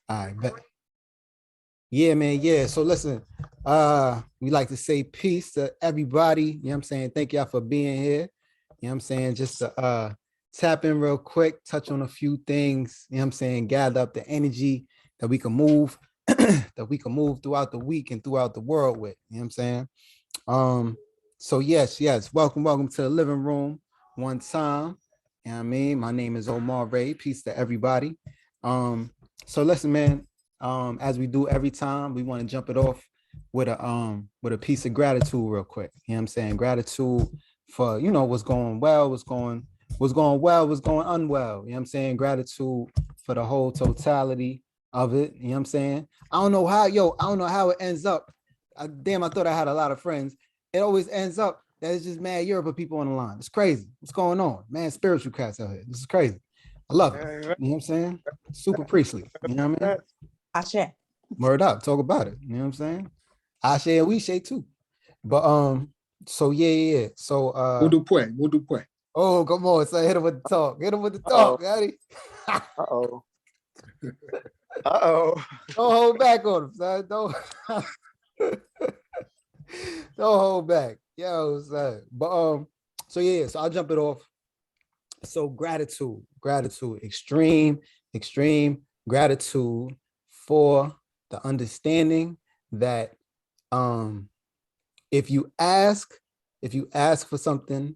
All right, bet. Yeah, man. Yeah. So listen, we like to say peace to everybody. You know what I'm saying? Thank y'all for being here. You know what I'm saying? Just to tap in real quick, touch on a few things, you know what I'm saying? Gather up the energy that we can move, that we can move throughout the week and throughout the world with. You know what I'm saying? Um, so yes, welcome to the living room one time. You know what I mean? My name is O.Y.O. Peace to everybody. So listen, man, as we do every time, we want to jump it off with a piece of gratitude real quick. You know what I'm saying? Gratitude for, what's going well, what's going well, what's going unwell. You know what I'm saying? Gratitude for the whole totality of it. You know what I'm saying? I don't know how it ends up. I thought I had a lot of friends. It always ends up that it's just mad Europe people on the line. It's crazy. What's going on? Man, spiritual cats out here. This is crazy. I love it. You know what I'm saying? Super priestly. You know what I mean? Ashe. Word up. Talk about it. You know what I'm saying? Ashe and we say too. But so yeah. So We'll do point. Oh, come on. So hit him with the talk. Hit him with the talk, Daddy. Uh-oh. Uh-oh. Don't hold back on him, son. Don't hold back. Yo, son. But so yeah, so I'll jump it off. So gratitude, extreme gratitude for the understanding that if you ask for something,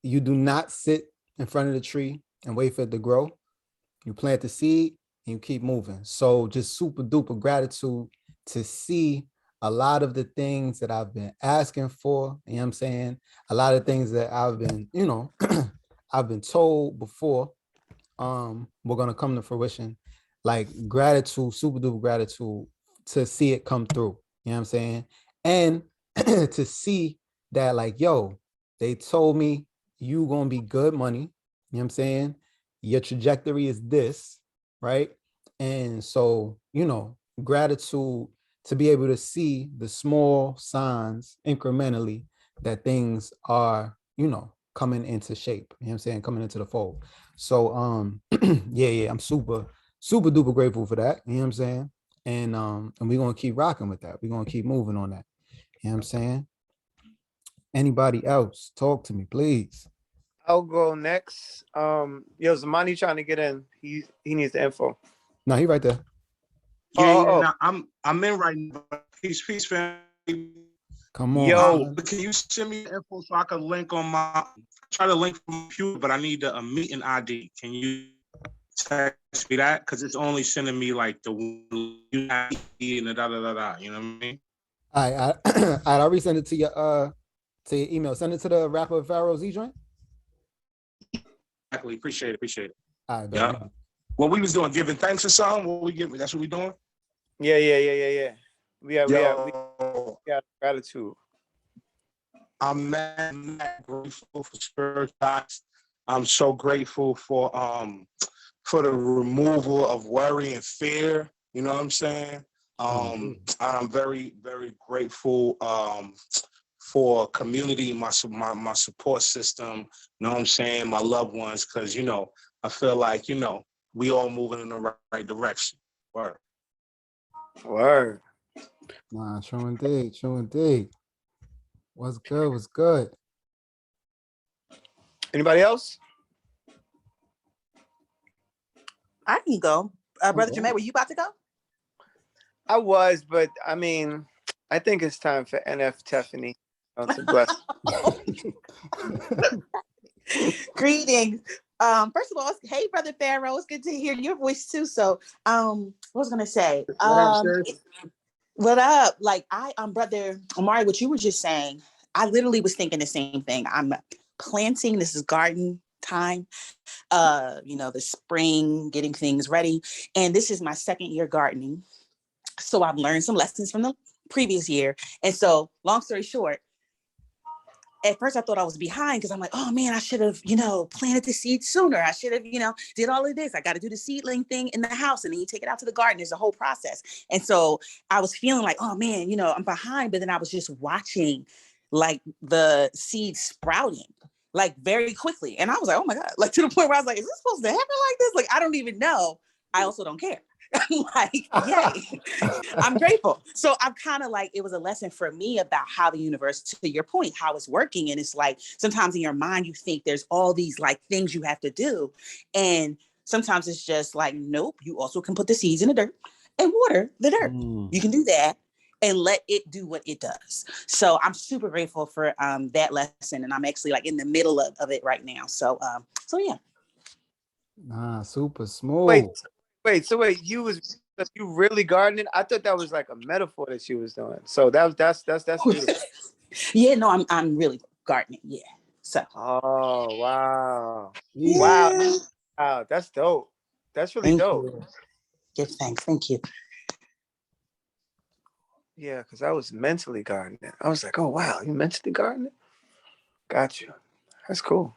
you do not sit in front of the tree and wait for it to grow. You plant the seed and you keep moving. So just super duper gratitude to see a lot of the things that I've been asking for. You know what I'm saying? A lot of things that I've been, I've been told before, we're gonna come to fruition. Like gratitude, super duper gratitude to see it come through. You know what I'm saying? And to see that, like, yo, they told me you gonna be good money. You know what I'm saying? Your trajectory is this, right? And so, gratitude to be able to see the small signs incrementally that things are, coming into shape. You know what I'm saying? Coming into the fold. So yeah, I'm super duper grateful for that. You know what I'm saying? And we're gonna keep rocking with that. We're gonna keep moving on that. You know what I'm saying? Anybody else? Talk to me, please. I'll go next. Zamani trying to get in. He needs the info. No, he right there. Yeah. I'm in right now. Peace, family. Come on. Yo, can you send me the info so I can link on my try to link from my computer, but I need a meeting ID. Can you text me that? Because it's only sending me like the ID and the da. You know what I mean? I'll resend it to your email. Send it to the rapper Pharaoh Z joint. Exactly. Appreciate it. All right, yeah. What we was doing, giving thanks or something? What we giving? That's what we doing? Yeah. We have gratitude. I'm mad grateful for Spirit Box. I'm so grateful for the removal of worry and fear. You know what I'm saying? I'm very, very grateful for community, my support system. You know what I'm saying? My loved ones, because I feel like we all moving in the right direction. Word. Nah, true indeed. What's good? Anybody else? I can go. Brother Jermaine, were you about to go? I was, but I mean, I think it's time for NF Tiffany to bless. Greetings. First of all, hey, Brother Pharaoh, it's good to hear your voice too. So, what was I gonna say? What up? Like Brother Amari, what you were just saying, I literally was thinking the same thing. I'm planting, this is garden time, the spring, getting things ready. And this is my second year gardening. So I've learned some lessons from the previous year. And so long story short, at first I thought I was behind because I'm like, oh man, I should have, planted the seed sooner. I should have, did all of this. I got to do the seedling thing in the house and then you take it out to the garden. There's a whole process. And so I was feeling like, oh man, I'm behind. But then I was just watching like the seeds sprouting like very quickly. And I was like, oh my God, like to the point where I was like, is this supposed to happen like this? Like, I don't even know. I also don't care. I'm like, yay, I'm grateful. So I'm kind of like, it was a lesson for me about how the universe, to your point, how it's working. And it's like, sometimes in your mind, you think there's all these like things you have to do. And sometimes it's just like, nope, you also can put the seeds in the dirt and water the dirt. You can do that and let it do what it does. So I'm super grateful for that lesson. And I'm actually like in the middle of it right now. So yeah. Nah, super smooth. Wait, you really gardening? I thought that was like a metaphor that she was doing. So that's beautiful. Yeah, no, I'm really gardening. Yeah. So. Oh wow. Yeah. Wow, that's dope. That's really Thank dope. you. Give thanks. Thank you. Yeah, because I was mentally gardening. I was like, oh wow, you mentally gardening? Got you. That's cool.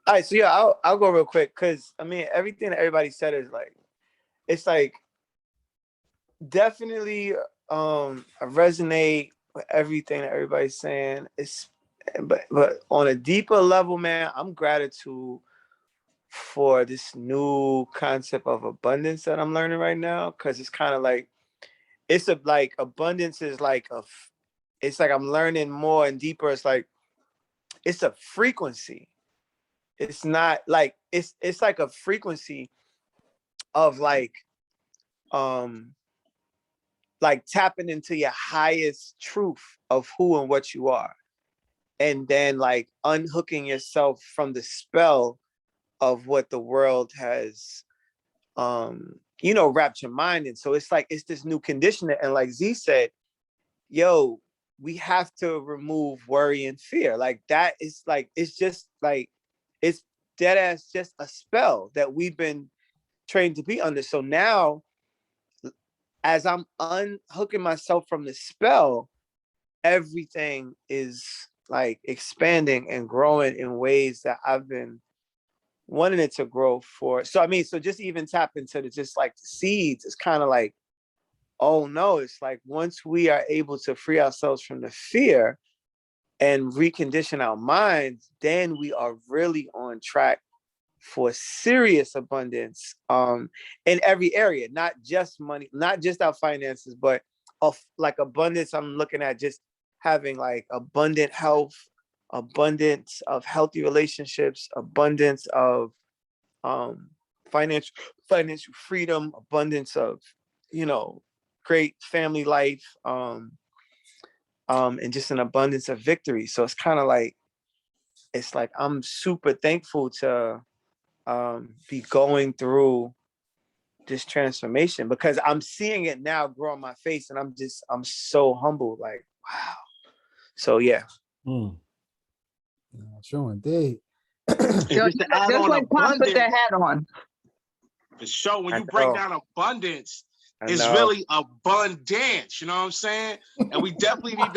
All right, so yeah, I'll go real quick because I mean everything that everybody said is like, it's like definitely I resonate with everything that everybody's saying. It's but on a deeper level, man, I'm gratitude for this new concept of abundance that I'm learning right now, because it's kind of like like abundance is like it's like I'm learning more and deeper. It's like it's a frequency. It's not like it's like a frequency of um like tapping into your highest truth of who and what you are, and then like unhooking yourself from the spell of what the world has wrapped your mind in. So it's like it's this new conditioner, and like Z said, yo, we have to remove worry and fear. Like that is like, it's just like, it's dead ass just a spell that we've been trained to be under. So now, as I'm unhooking myself from the spell, everything is like expanding and growing in ways that I've been wanting it to grow for. So I mean, so just even tap into the just like the seeds, it's kind of like, oh no, it's like once we are able to free ourselves from the fear and recondition our minds, then we are really on track for serious abundance in every area, not just money, not just our finances, but of like abundance. I'm looking at just having like abundant health, abundance of healthy relationships, abundance of financial freedom, abundance of, great family life, and just an abundance of victory. So it's kind of like, it's like I'm super thankful to be going through this transformation, because I'm seeing it now grow on my face, and I'm so humbled, like, wow. So yeah. True indeed. Just to add on like Pop put abundance, that hat on. for sure, when you break down abundance, it's really abundance, you know what I'm saying? And we definitely need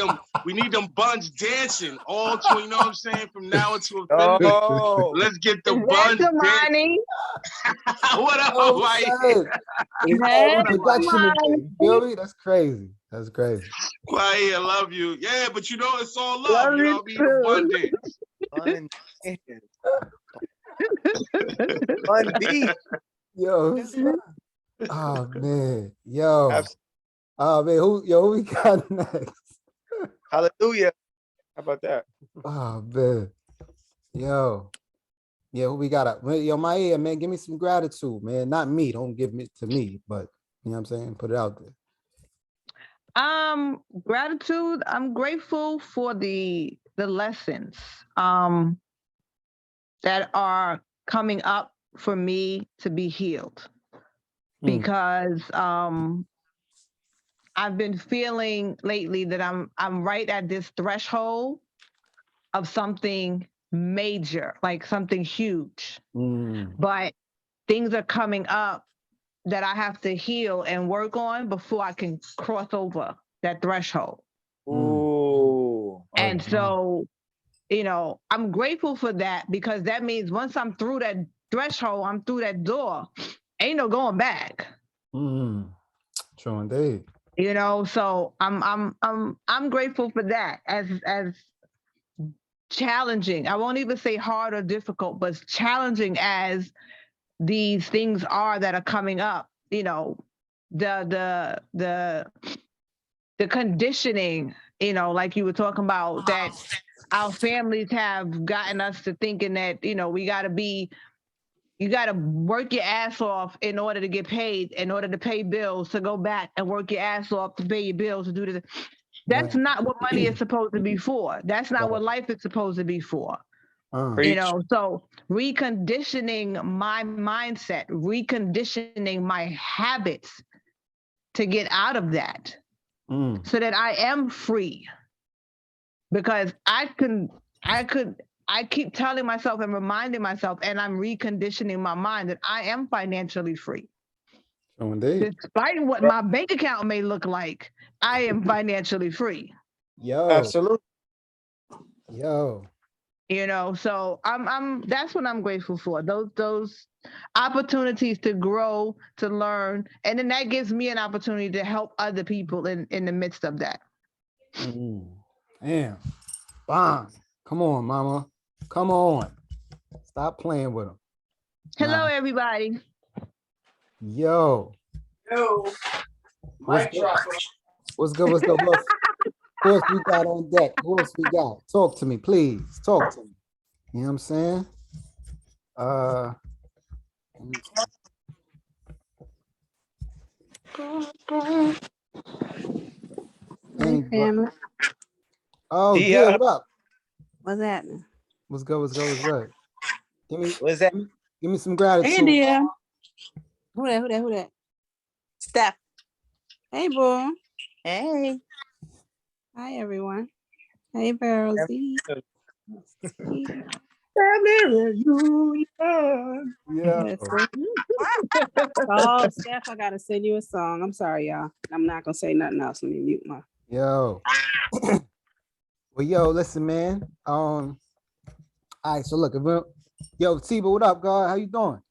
them buns dancing all to, you know what I'm saying, from now until infinity. Oh, Let's get the Is buns that dancing. Damani? What up, Oh, Mike? production today. You feel me? That's crazy. That's crazy. Mike, I love you. Yeah, but you know, it's all love. Love You know you what I mean? Abundance. Yo, oh man, yo, oh man, who we got next? Hallelujah. How about that? Oh man, yo, yeah, who we got? Yo, my ear, man, give me some gratitude, man. Not me, don't give it to me, but you know what I'm saying. Put it out there. Gratitude. I'm grateful for the lessons that are coming up for me to be healed, because I've been feeling lately that I'm right at this threshold of something major, like something huge. But things are coming up that I have to heal and work on before I can cross over that threshold. Ooh. And so, I'm grateful for that, because that means once I'm through that threshold, I'm through that door, ain't no going back. True indeed. So I'm grateful for that, as challenging. I won't even say hard or difficult, but challenging as these things are that are coming up, you know, the conditioning, you know, like you were talking about, that our families have gotten us to thinking that, you know, you got to work your ass off in order to get paid, in order to pay bills, to go back and work your ass off to pay your bills, to do this. That's not what money is supposed to be for. That's not what life is supposed to be for. You know, so reconditioning my mindset, reconditioning my habits to get out of that so that I am free. Because I keep telling myself and reminding myself, and I'm reconditioning my mind that I am financially free. Oh, indeed. Despite what my bank account may look like, I am financially free. Yo. Absolutely. Yo. You know, so I'm that's what I'm grateful for. Those opportunities to grow, to learn, and then that gives me an opportunity to help other people in the midst of that. Damn. Bomb. Come on, mama. Come on. Stop playing with them. Hello, everybody. Yo. Yo. What's good? What's good? What's good? Who else we got on deck? Who else we got? Talk to me, please. Talk to me. You know what I'm saying? Hey, family. Oh, yeah. What up? What's happening? What's good? What's good? What's good? What's that? Give me some gratitude. Hey, dear. Who that? Steph. Hey, boo. Hey. Hi, everyone. Hey, Barrelsy. Yeah. Oh, Steph, I gotta send you a song. I'm sorry, y'all. I'm not gonna say nothing else. Let me mute my. Yo. Well, yo, listen, man. All right, so look, yo, Tiba, what up, God? How you doing?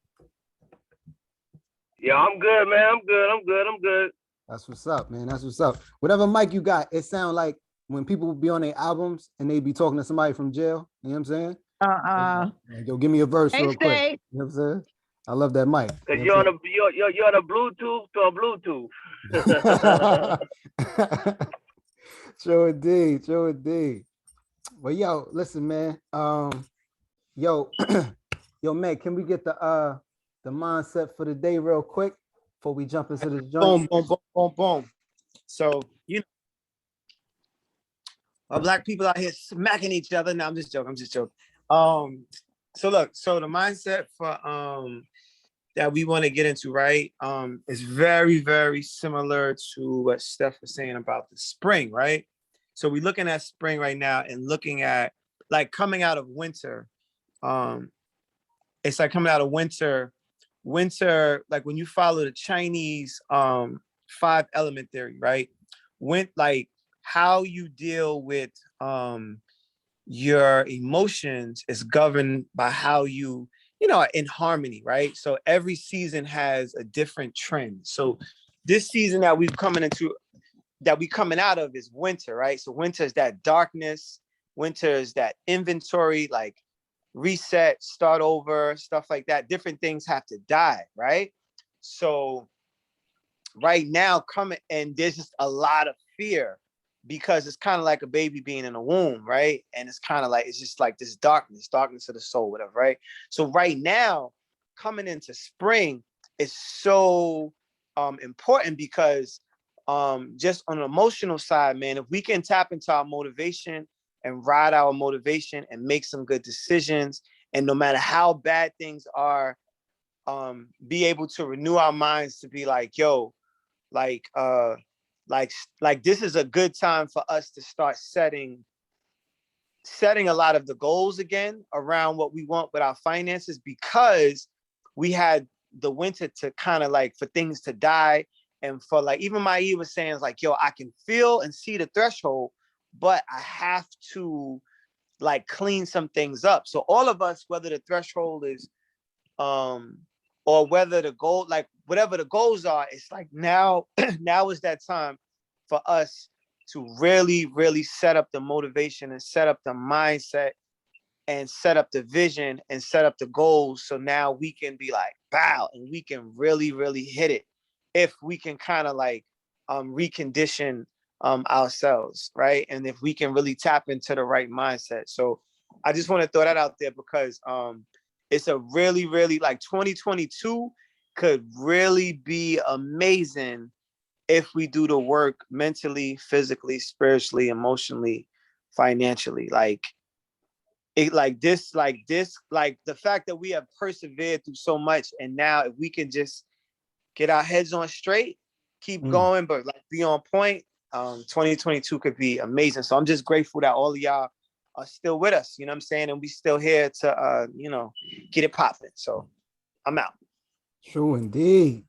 Yeah, I'm good, man. I'm good. That's what's up, man. That's what's up. Whatever mic you got, it sound like when people be on their albums and they be talking to somebody from jail. You know what I'm saying? Yo, give me a verse real quick. You know what I'm saying? I love that mic. Cause you're on a Bluetooth to a Bluetooth. Sure indeed. Well, yo, listen, man. Yo, man, can we get the mindset for the day real quick before we jump into this joint? Boom. So, you know, black people out here smacking each other. No, I'm just joking. So look, so the mindset for that we want to get into, right, is very, very similar to what Steph was saying about the spring, right? So we're looking at spring right now and looking at like coming out of winter. It's like coming out of winter, like when you follow the Chinese 5-element theory, right? Like how you deal with your emotions is governed by how you are in harmony, right? So every season has a different trend. So this season that we're coming out of is winter, right? So winter is that darkness. Winter is that inventory, like reset, start over, stuff like that. Different things have to die, right? So right now and there's just a lot of fear because it's kind of like a baby being in a womb, right? And it's kind of like, it's just like this darkness of the soul, whatever, right? So right now, coming into spring is so important because just on an emotional side, man, if we can tap into our motivation and ride our motivation and make some good decisions, and no matter how bad things are, be able to renew our minds to be like, yo, like this is a good time for us to start setting a lot of the goals again around what we want with our finances, because we had the winter to kind of like for things to die. And for like, even my E was saying like, yo, I can feel and see the threshold, but I have to like clean some things up. So all of us, whether the threshold is or whether the goal, like whatever the goals are, it's like now is that time for us to really, really set up the motivation and set up the mindset and set up the vision and set up the goals. So now we can be like, bow, and we can really, really hit it if we can kind of like recondition ourselves, right? And if we can really tap into the right mindset. So I just want to throw that out there because it's a really, really like 2022 could really be amazing if we do the work mentally, physically, spiritually, emotionally, financially. Like the fact that we have persevered through so much, and now if we can just get our heads on straight, keep going, but like be on point, 2022 could be amazing. So I'm just grateful that all of y'all are still with us, you know what I'm saying? And we still here to get it popping. So I'm out. True indeed.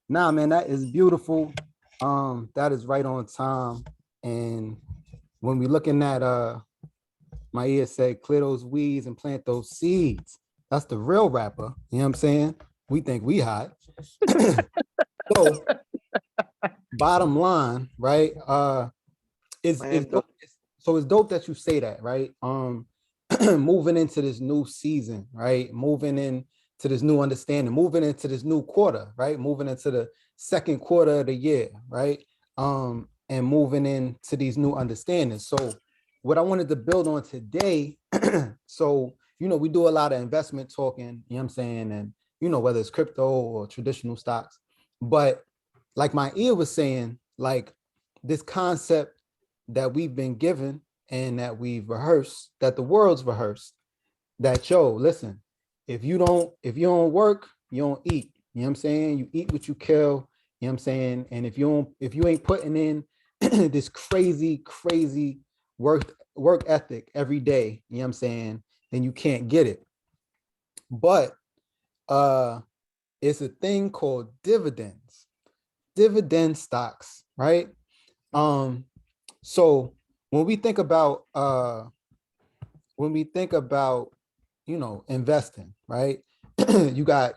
Nah, man, that is beautiful. That is right on time. And when we looking at my ear said, clear those weeds and plant those seeds. That's the real rapper. You know what I'm saying? We think we hot. So bottom line, right? It's dope. So it's dope that you say that, right? Moving into this new season, right? Moving into this new understanding, moving into this new quarter, right? Moving into the second quarter of the year, right? And moving into these new understandings. So what I wanted to build on today, so we do a lot of investment talking, you know what I'm saying, and whether it's crypto or traditional stocks, but like my ear was saying, like this concept that we've been given and that we've rehearsed, that the world's rehearsed, that listen, if you don't work, you don't eat. You know what I'm saying? You eat what you kill, you know what I'm saying? And if you ain't putting in this crazy work ethic every day, you know what I'm saying, then you can't get it. But it's a thing called dividend stocks, right? So when we think about investing, right? you got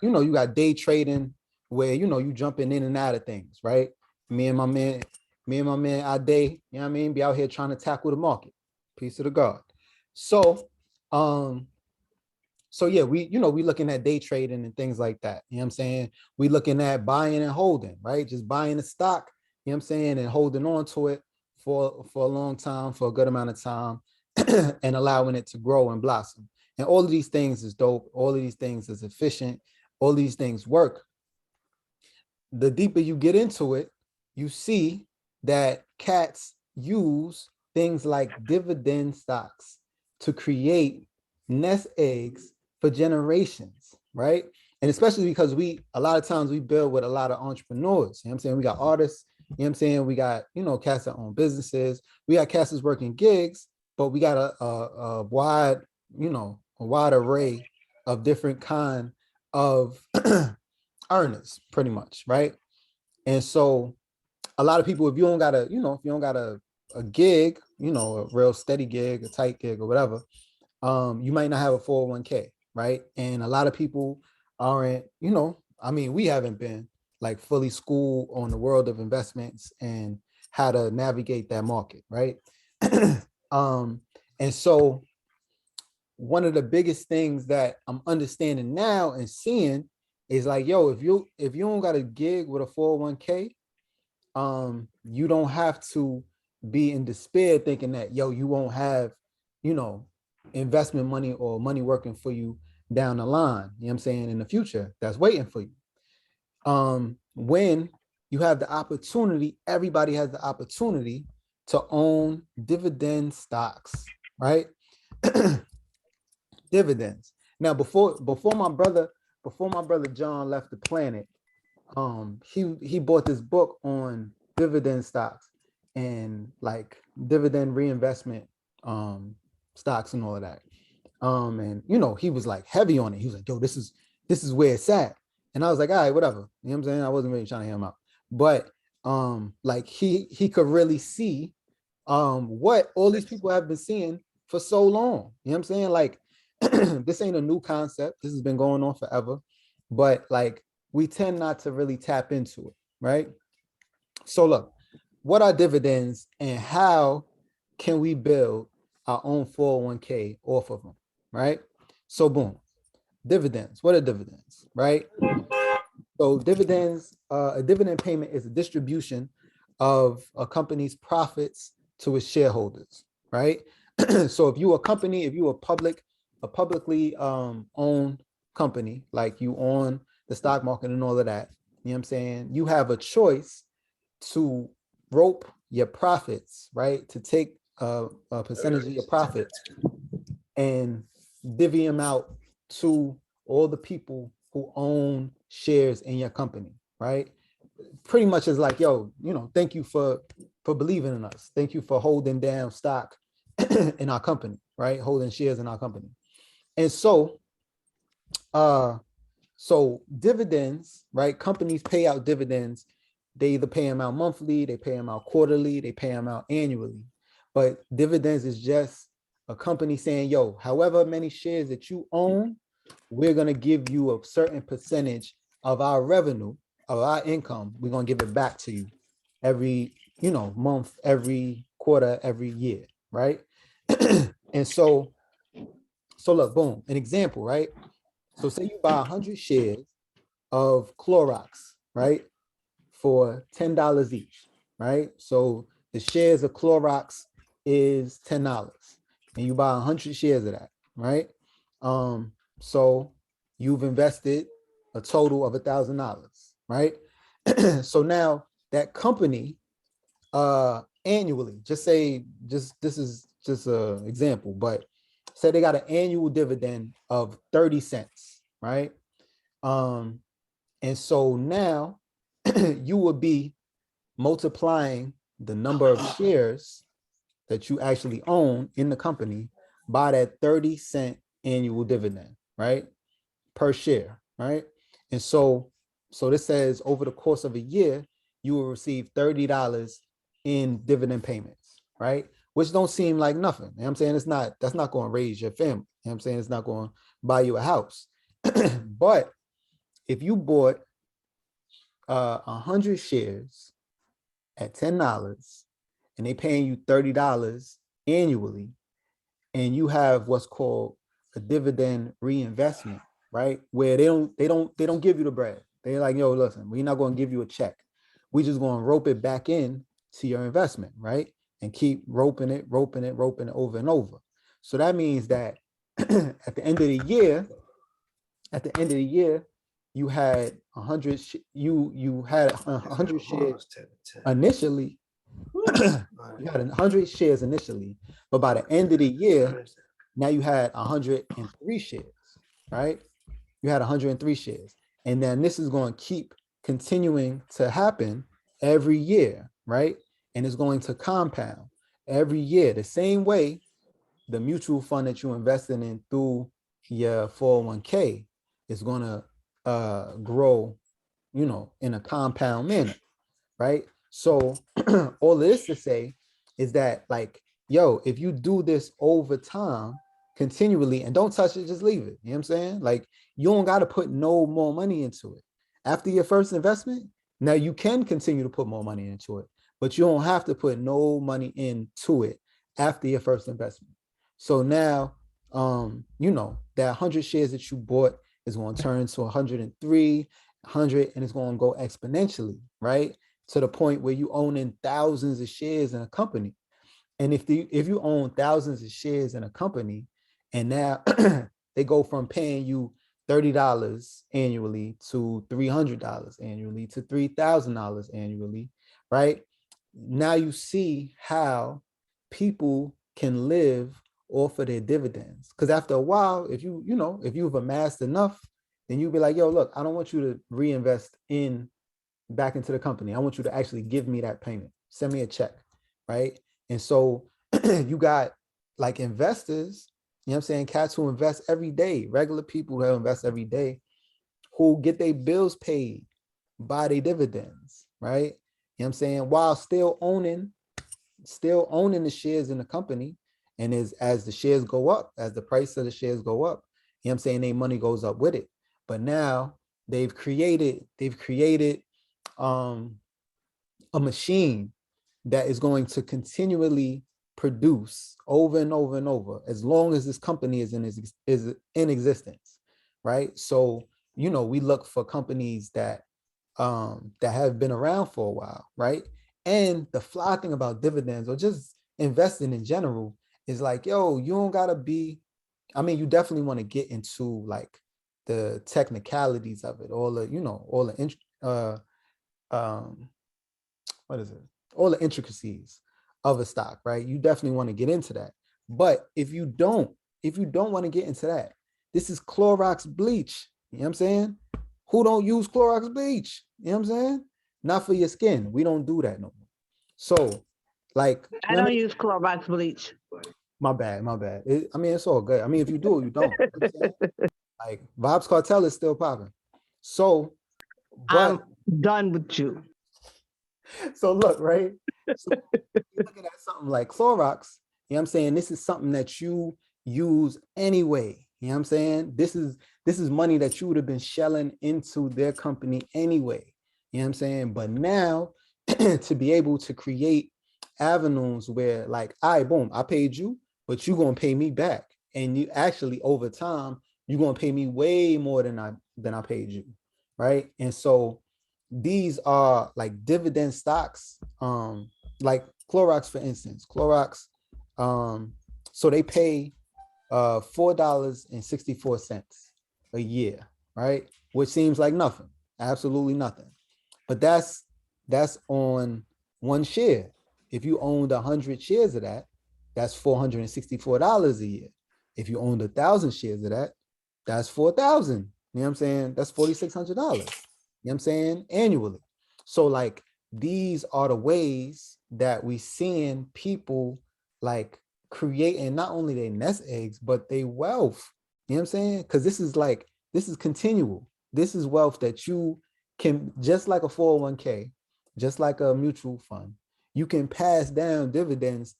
day trading where you jumping in and out of things, right? Me and my man Ade, you know what I mean, be out here trying to tackle the market. Peace to the God. So yeah, we looking at day trading and things like that. You know what I'm saying? We looking at buying and holding, right? Just buying the stock, you know what I'm saying, and holding on to it for a long time, for a good amount of time, and allowing it to grow and blossom. And all of these things is dope. All of these things is efficient. All these things work. The deeper you get into it, you see that cats use things like dividend stocks to create nest eggs for generations, right? And especially because a lot of times we build with a lot of entrepreneurs. You know what I'm saying? We got artists, you know what I'm saying? We got, cats that own businesses. We got cats that's working gigs, but we got a wide array of different kind of earners, pretty much, right? And so a lot of people, if you don't got a gig, a real steady gig, a tight gig or whatever, you might not have a 401k, right? And a lot of people aren't, we haven't been like fully schooled on the world of investments and how to navigate that market, right? And so one of the biggest things that I'm understanding now and seeing is like, if you don't got a gig with a 401k, you don't have to be in despair thinking that you won't have, investment money or money working for you down the line, you know what I'm saying, in the future that's waiting for you. When you have the opportunity, everybody has the opportunity to own dividend stocks, right? Dividends. Now, before my brother John left the planet, he bought this book on dividend stocks and like dividend reinvestment stocks and all of that. And he was like heavy on it. He was like, yo, this is where it's at. And I was like, all right, whatever. You know what I'm saying? I wasn't really trying to hear him out. But like he could really see what all these people have been seeing for so long. You know what I'm saying? Like this ain't a new concept. This has been going on forever. But like we tend not to really tap into it, right? So look, what are dividends and how can we build our own 401k off of them, right? So boom, dividends. What are dividends, right? So dividends, a dividend payment is a distribution of a company's profits to its shareholders, right? So if you a company, if you a publicly owned company, like you own the stock market and all of that, you know what I'm saying? You have a choice to rope your profits, right? To take a percentage of your profits and divvy them out to all the people who own shares in your company, right? Pretty much is like, yo, thank you for believing in us. Thank you for holding down stock in our company, right? Holding shares in our company. And so dividends, right? Companies pay out dividends. They either pay them out monthly, they pay them out quarterly, they pay them out annually. But dividends is just a company saying, yo, however many shares that you own, we're going to give you a certain percentage of our revenue, of our income. We're going to give it back to you every, month, every quarter, every year, right? And so look, boom, an example, right? So say you buy 100 shares of Clorox, right? For $10 each, right? So the shares of Clorox is $10 and you buy 100 shares of that, right? So you've invested a total of $1,000, right? So now that company annually, just this is just an example, but say they got an annual dividend of 30 cents, right? And so now you would be multiplying the number of shares that you actually own in the company by that 30-cent annual dividend, right? Per share, right? And so this says over the course of a year, you will receive $30 in dividend payments, right? Which don't seem like nothing. You know what I'm saying? That's not going to raise your family. You know what I'm saying? It's not going to buy you a house. But if you bought 100 shares at $10 and they paying you $30 annually, and you have what's called a dividend reinvestment, right? Where they don't give you the bread. They're like, yo, listen, we're not going to give you a check. We just going to rope it back in to your investment, right? And keep roping it over and over. So that means that at the end of the year, you had 100 you had 100 shares initially. You had 100 shares initially, but by the end of the year, now you had 103 shares, right? You had 103 shares. And then this is going to keep continuing to happen every year, right? And it's going to compound every year the same way the mutual fund that you're investing in through your 401k is going to grow, in a compound manner, right? So all of this to say is that, like, yo, if you do this over time continually and don't touch it, just leave it. You know what I'm saying? Like, you don't got to put no more money into it. After your first investment, now you can continue to put more money into it, but you don't have to put no money into it after your first investment. So now, that 100 shares that you bought is going to turn to 103, 100, and it's going to go exponentially, right? To the point where you own in thousands of shares in a company. And if you own thousands of shares in a company, and now they go from paying you $30 annually to $300 annually to $3,000 annually, right? Now you see how people can live off of their dividends. Because after a while, if you've amassed enough, then you'll be like, yo, look, I don't want you to reinvest back into the company. I want you to actually give me that payment. Send me a check, right? And so you got like investors, you know what I'm saying, cats who invest every day, regular people who invest every day, who get their bills paid by their dividends, right? You know what I'm saying? While still owning the shares in the company. And as the shares go up, as the price of the shares go up, you know what I'm saying, their money goes up with it. But now they've created a machine that is going to continually produce over and over and over as long as this company is in existence, right? So, you know, we look for companies that have been around for a while, right? And the fly thing about dividends or just investing in general is like, yo, you don't gotta be, I mean, you definitely want to get into like the technicalities of it, all the, you know, all the what is it? All the intricacies of a stock, right? You definitely want to get into that. But if you don't want to get into that, this is Clorox bleach. You know what I'm saying? Who don't use Clorox bleach? You know what I'm saying? Not for your skin. We don't do that no more. So, like, I don't use Clorox bleach. my bad, my bad. I mean, it's all good. I mean, if you do, you don't. You know what I'm saying? Like, Vibes Cartel is still popping. So, but I'm done with you. so look, right? So you're looking at something like Clorox, you know what I'm saying? This is something that you use anyway. You know what I'm saying? This is money that you would have been shelling into their company anyway. You know what I'm saying? But now to be able to create avenues where like, all right, boom, I paid you, but you're gonna pay me back. And you actually over time, you're gonna pay me way more than I paid you. Right. And so these are like dividend stocks, like Clorox, for instance. Clorox, so they pay $4.64 a year, right? Which seems like nothing, absolutely nothing. But that's on one share. If you owned 100 shares of that, that's $464 a year. If you owned 1,000 shares of that, that's 4,000. You know what I'm saying? That's $4,600. You know what I'm saying? Annually. So like these are the ways that we seeing people like creating not only their nest eggs, but their wealth. You know what I'm saying? Because this is continual. This is wealth that you can, just like a 401k, just like a mutual fund, you can pass down dividends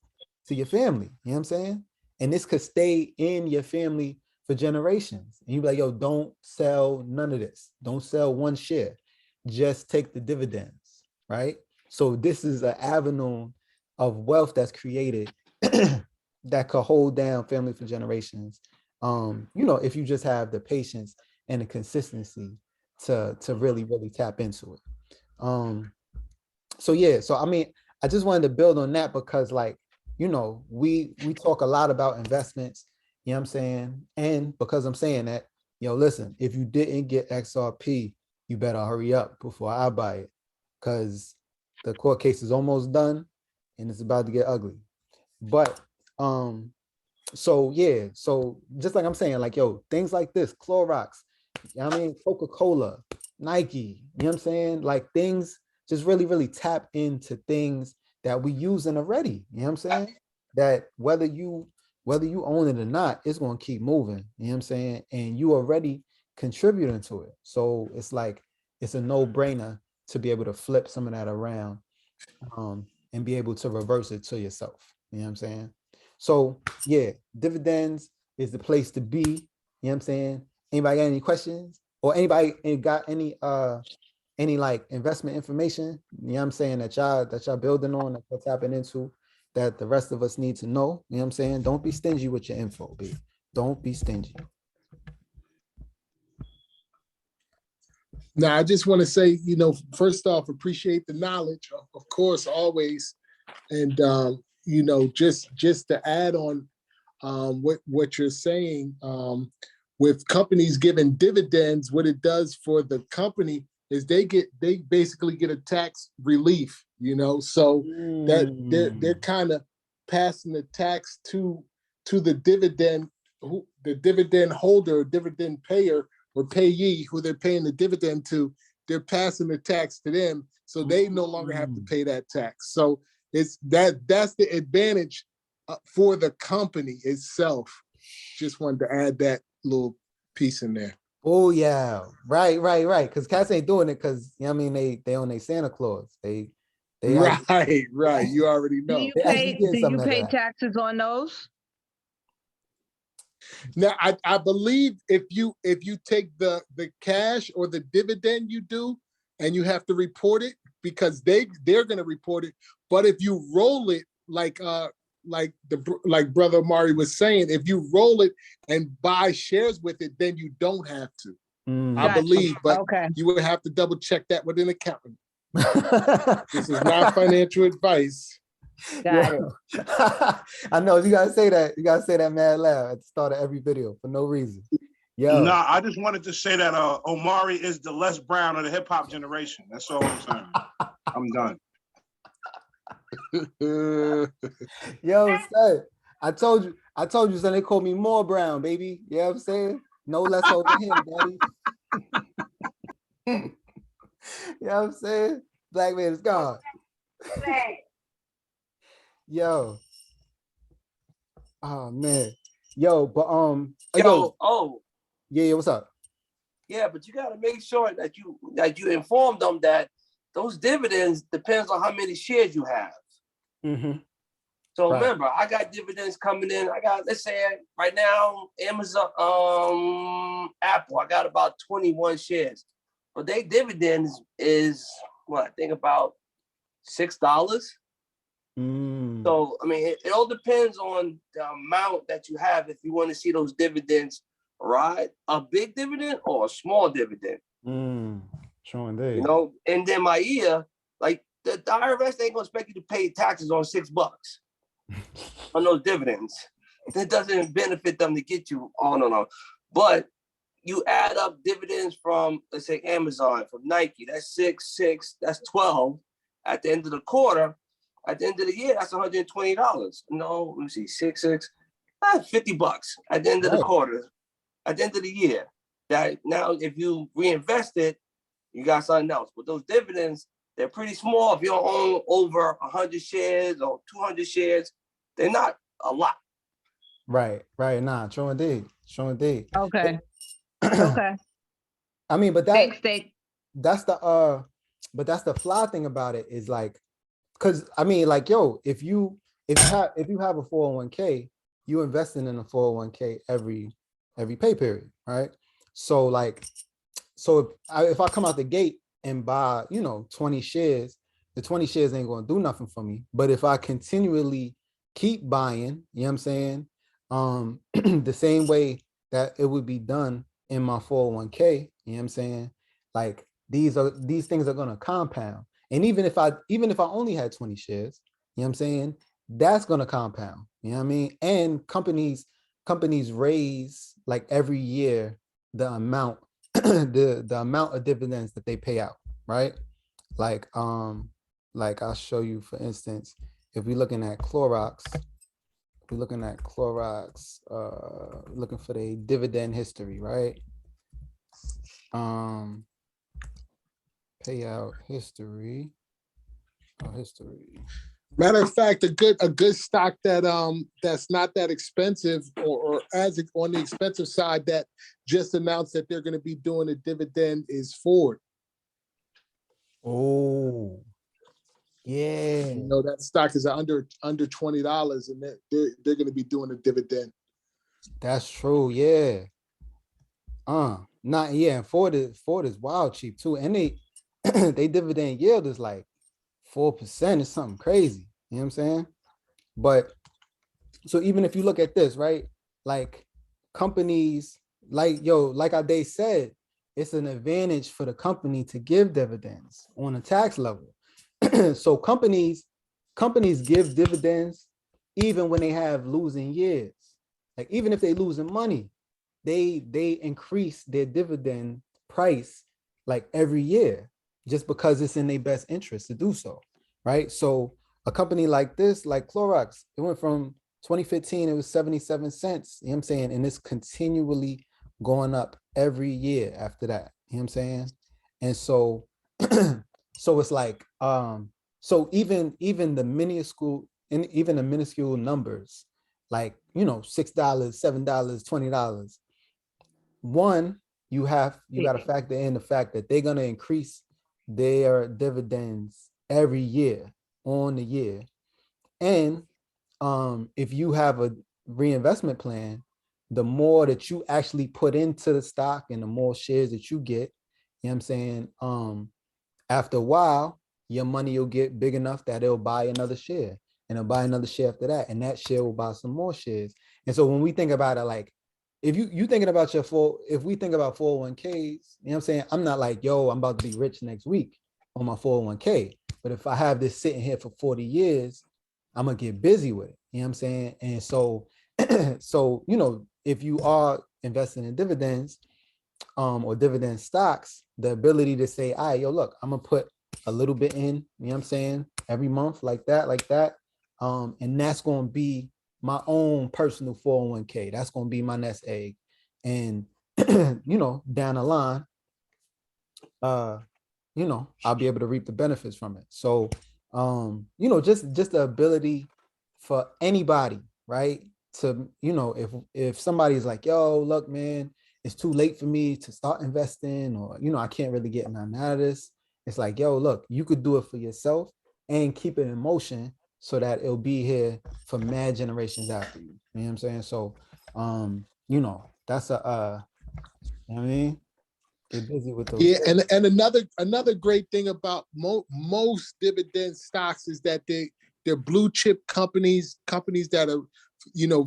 to your family. You know what I'm saying? And this could stay in your family for generations. And you be like, yo, don't sell none of this. Don't sell one share. Just take the dividends, right? So this is an avenue of wealth that's created that could hold down family for generations. You know, if you just have the patience and the consistency to really tap into it. So yeah, so I mean, I just wanted to build on that because like, you know, we talk a lot about investments, you know what I'm saying? And because I'm saying that, yo, listen, if you didn't get XRP, you better hurry up before I buy it because the court case is almost done and it's about to get ugly. But so yeah, so just like I'm saying, like, yo, things like this, Clorox, I mean, Coca-Cola, Nike, you know what I'm saying? Like things, just really tap into things that we using already. You know what I'm saying? That whether you own it or not, it's gonna keep moving. You know what I'm saying? And you already contributing to it. So it's like it's a no-brainer to be able to flip some of that around and be able to reverse it to yourself. You know what I'm saying? So yeah, dividends is the place to be. You know what I'm saying? Anybody got any questions? Or anybody got any like investment information, you know what I'm saying, that y'all building on, that you're tapping into, that the rest of us need to know? You know what I'm saying? Don't be stingy with your info, B. Don't be stingy. Now, I just want to say, you know, first off, appreciate the knowledge, of course, always. And, you know, just to add on what you're saying, with companies giving dividends, what it does for the company is they basically get a tax relief, you know, so that they're kind of passing the tax to the dividend, the dividend holder, dividend payer or payee, who they're paying the dividend to. They're passing the tax to them, so they no longer have to pay that tax. So it's that's the advantage for the company itself. Just wanted to add that little piece in there. Oh yeah, right. Because cats ain't doing it because, you know what I mean, they on their Santa Claus. They right. You already Do know. you pay taxes on those? Now, I believe if you take the cash or the dividend, you do, and you have to report it because they're going to report it. But if you roll it like like Brother Mari was saying, if you roll it and buy shares with it, then you don't have to. I Gotcha. believe, but Okay. you would have to double check that with an accountant. This is not financial advice. Got it. I know you gotta say that. You gotta say that mad loud at the start of every video for no reason. Yo. Nah, I just wanted to say that Omari is the Les Brown of the hip hop generation. That's all I'm saying. I'm done. Yo, son, I told you, son, they call me more Brown, baby. You know what I'm saying? No less over him, daddy. You know what I'm saying? Black man is God. Yo. Oh man. Yo, but yeah, what's up? Yeah, but you gotta make sure that you inform them that those dividends depends on how many shares you have. Mm-hmm. So remember, I got dividends coming in. I got, let's say right now, Amazon, Apple, I got about 21 shares. But their dividends is what I think about $6. So I mean, it all depends on the amount that you have if you want to see those dividends ride, a big dividend or a small dividend. Showing day. You know, and then my ear, like the IRS ain't gonna expect you to pay taxes on $6 on those dividends. It doesn't benefit them to get you on and on. But you add up dividends from, let's say, Amazon, from Nike, that's 6, that's 12. At the end of the quarter, at the end of the year, that's $120. No, let me see, 6, that's $50 at the end of the quarter, at the end of the year. That now, if you reinvest it, you got something else. But those dividends, they're pretty small. If you don't own over 100 shares or 200 shares, they're not a lot. Right. Nah, showing day. Okay. Okay. I mean, but Thanks, Steak. that's the that's the fly thing about it is like, because I mean, like, yo, if you have a 401k, you investing in a 401k every pay period, right? So like, if I come out the gate and buy, 20 shares, the 20 shares ain't gonna do nothing for me. But if I continually keep buying, you know what I'm saying? The same way that it would be done in my 401k, you know what I'm saying? Like these things are gonna compound. And even if I only had 20 shares, you know what I'm saying? That's gonna compound. You know what I mean? And companies raise like every year the amount the amount of dividends that they pay out, right? Like I'll show you, for instance, if we're looking at Clorox, looking for the dividend history, right? Payout history. Matter of fact, a good stock that that's not that expensive or as on the expensive side that just announced that they're going to be doing a dividend is Ford. Oh, yeah. You know, that stock is under $20, and they're going to be doing a dividend. That's true. Yeah. Not yeah. Ford is wild cheap too, and they they dividend yield is like 4%. Is something crazy. You know what I'm saying? But so even if you look at this, right? Like companies, like they said, it's an advantage for the company to give dividends on a tax level. So companies give dividends even when they have losing years. Like even if they losing money, they increase their dividend price like every year just because it's in their best interest to do so, right? So a company like this, like Clorox, it went from 2015, it was 77 cents, you know what I'm saying? And it's continually going up every year after that, you know what I'm saying? And so, so it's like, so even the minuscule numbers, like, $6, $7, $20, one, you got to factor in the fact that they're going to increase their dividends every year on the year. And if you have a reinvestment plan, the more that you actually put into the stock and the more shares that you get, you know what I'm saying? After a while, your money will get big enough that it'll buy another share. and it'll buy another share after that, and that share will buy some more shares. And so when we think about it, like if you thinking about if we think about 401ks, you know what I'm saying? I'm not like, yo, I'm about to be rich next week on my 401k. But if I have this sitting here for 40 years, I'm gonna get busy with it. You know what I'm saying? And so, so if you are investing in dividends, or dividend stocks, the ability to say, all right, yo, look, I'm gonna put a little bit in, you know what I'm saying, every month, like that. And that's gonna be my own personal 401k. That's gonna be my nest egg. And down the line, I'll be able to reap the benefits from it. So just the ability for anybody, right? To, if somebody's like, yo, look, man, it's too late for me to start investing, or, I can't really get nothing out of this. It's like, yo, look, you could do it for yourself and keep it in motion so that it'll be here for mad generations after you. You know what I'm saying? So, that's you know what I mean? Get busy with those. Yeah, and another great thing about most dividend stocks is that they're blue chip companies that are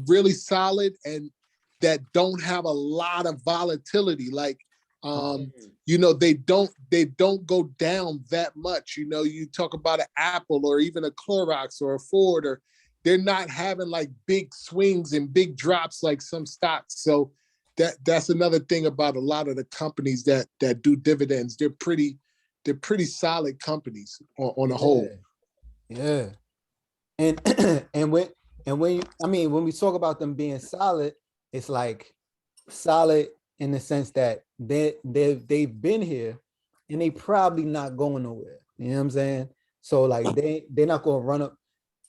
really solid and that don't have a lot of volatility. Like they don't go down that much. You talk about an Apple or even a Clorox or a Ford, or they're not having like big swings and big drops like some stocks. So that's another thing about a lot of the companies that do dividends. They're pretty solid companies on the whole. Yeah. And and when when we talk about them being solid, it's like solid in the sense that they've been here and they probably not going nowhere. You know what I'm saying? So like they're not gonna run up.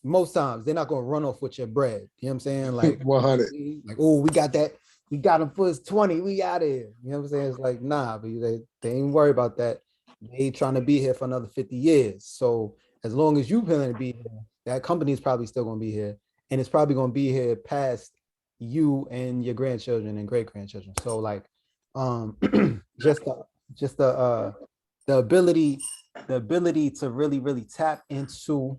Most times they're not gonna run off with your bread. You know what I'm saying? Like 100. Like, oh, we got that. We got him for his 20. We out of here. You know what I'm saying? It's like, nah, but they ain't worry about that. They trying to be here for another 50 years. So as long as you planning to be here, that company is probably still gonna be here. And it's probably gonna be here past you and your grandchildren and great grandchildren. So like just the ability to really tap into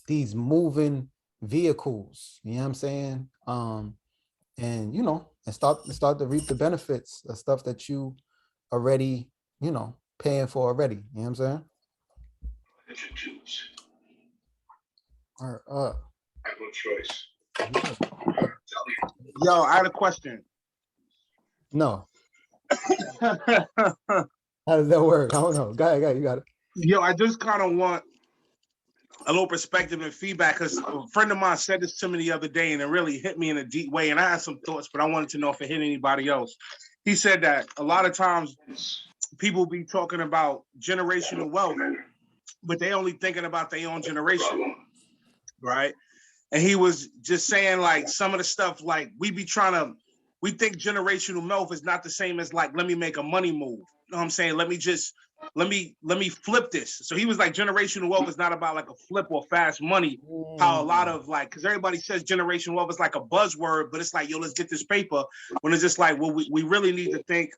these moving vehicles, you know what I'm saying? And and start to reap the benefits of stuff that you already, paying for already. You know what I'm saying? All right, I have no choice. Yo, I had a question. No. How does that work? I don't know. Go ahead, you got it. Yo, I just kind of want a little perspective and feedback, because a friend of mine said this to me the other day and it really hit me in a deep way, and I had some thoughts, but I wanted to know if it hit anybody else. He said that a lot of times people be talking about generational wealth, but they only thinking about their own generation, right? And he was just saying, like, some of the stuff, like, we think generational wealth is not the same as like, let me make a money move. You know what I'm saying? Let me flip this. So he was like, generational wealth is not about like a flip or fast money. How a lot of like, because everybody says generational wealth is like a buzzword, but it's like, yo, let's get this paper. When it's just like, well, we really need to think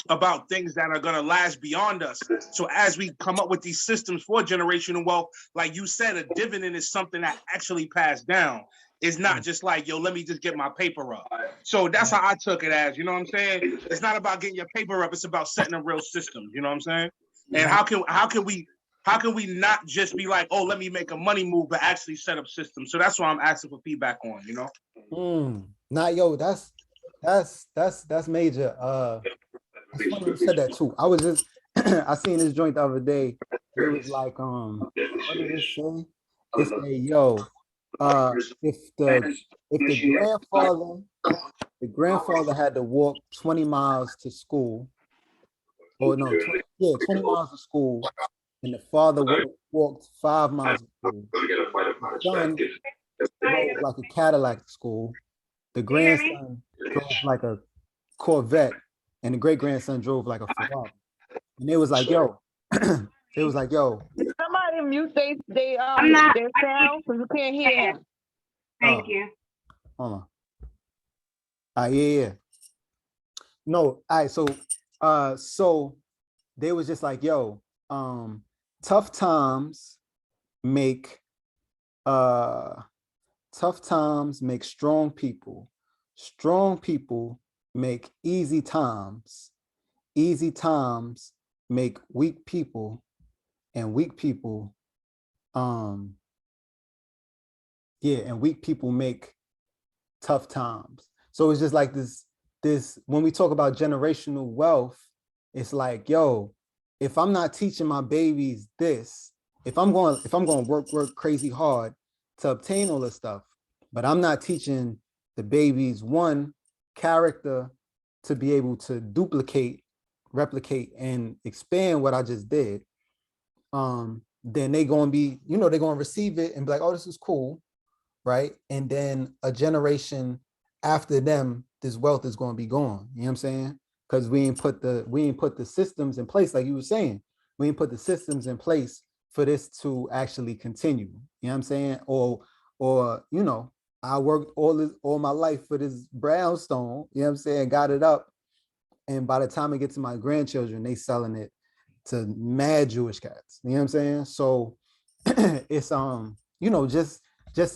about things that are going to last beyond us. So as we come up with these systems for generational wealth, like you said, a dividend is something that actually passed down. It's not just like, yo, let me just get my paper up. So that's how I took it as, you know what I'm saying? It's not about getting your paper up. It's about setting a real system. You know what I'm saying? And how can we not just be like, oh, let me make a money move, but actually set up systems? So that's why I'm asking for feedback on, you know? Nah, yo, that's major. It's funny you said that too. I was just I seen this joint the other day. It was like, what did it say? It said, yo, if the grandfather had to walk 20 miles to school, or no, 20 miles to school, and the father walked 5 miles to school. The son drove like a Cadillac to school. The grandson drove like a Corvette, and the great grandson drove like a Ferrari. And it was like, yo, it was like, yo. Somebody mute their sound because you can't hear him. Thank you. Hold on. Yeah. No, all right. So they was just like, yo, tough times make tough times make strong people. Strong people make easy times. Easy times make weak people, and weak people, and weak people make tough times. So it's just like this when we talk about generational wealth, it's like, yo, if I'm not teaching my babies this, if I'm going to work crazy hard to obtain all this stuff, but I'm not teaching the babies one character to be able to duplicate, replicate, and expand what I just did, then they going to be, they're going to receive it and be like, oh, this is cool, right? And then a generation after them, this wealth is going to be gone. You know what I'm saying? Because we ain't put the systems in place, like you were saying. We ain't put the systems in place for this to actually continue. You know what I'm saying? Or I worked all my life for this brownstone. You know what I'm saying? Got it up, and by the time it gets to my grandchildren, they selling it to mad Jewish cats. You know what I'm saying? So it's just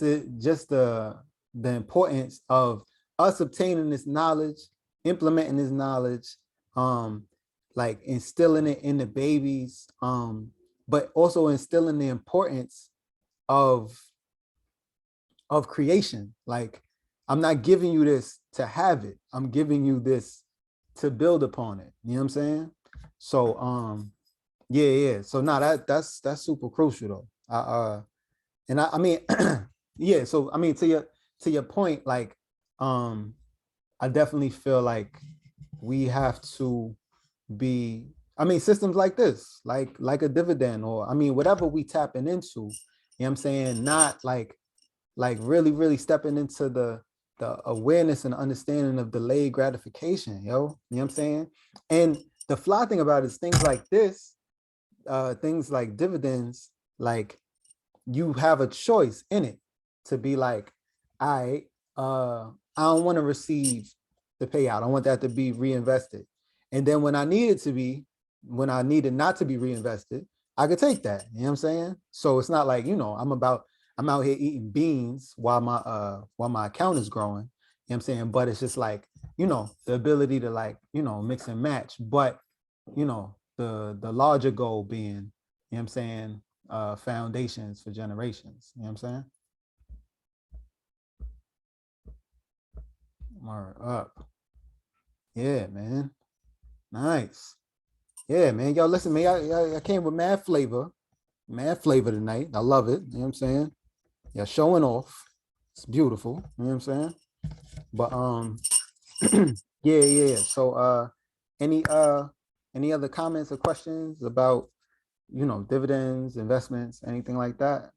the importance of us obtaining this knowledge, implementing this knowledge, like instilling it in the babies, but also instilling the importance of creation. Like, I'm not giving you this to have it. I'm giving you this to build upon it. You know what I'm saying? So yeah. So now that's super crucial though. I mean, yeah. So I mean, to your point, like, I definitely feel like we have to be. I mean, systems like this, like a dividend, or I mean, whatever we tapping into. You know what I'm saying? Not like really stepping into the awareness and understanding of delayed gratification, yo. You know what I'm saying? And the fly thing about it is things like this, things like dividends, like, you have a choice in it to be like, I don't want to receive the payout. I want that to be reinvested. And then when I needed not to be reinvested, I could take that. You know what I'm saying? So it's not like, I'm out here eating beans while my account is growing. You know what I'm saying? But it's just like, the ability to, like, mix and match. But, the larger goal being, you know what I'm saying, foundations for generations. You know what I'm saying? More up. Yeah, man. Nice. Yeah, man. Yo, listen, man, I came with mad flavor tonight. I love it. You know what I'm saying? Yeah, showing off. It's beautiful. You know what I'm saying? But yeah. So any other comments or questions about, dividends, investments, anything like that?